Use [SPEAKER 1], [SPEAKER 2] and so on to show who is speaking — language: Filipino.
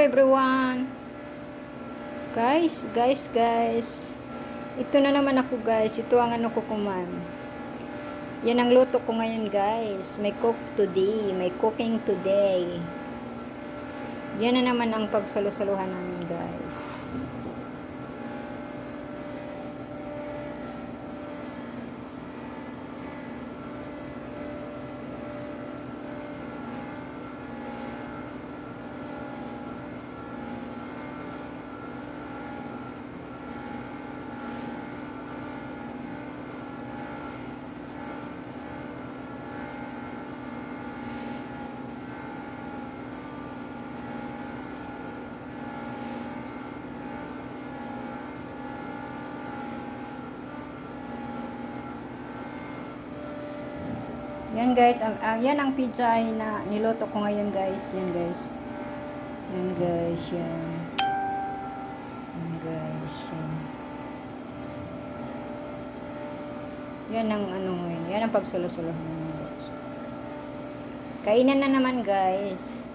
[SPEAKER 1] everyone. Guys. Ito na naman ako guys. Ito ang ano ko kuman. Yan ang luto ko ngayon guys. May cooking today. Yan na naman ang pagsalo-saluhan namin guys. Yan guys, yan ang pizza ay na niluto ko ngayon guys. Yan guys. Yan guys, yan. Yan guys, yan. Yan ang ano ngayon. Yan ang pagsalo-salo namin guys. Kainan na naman guys.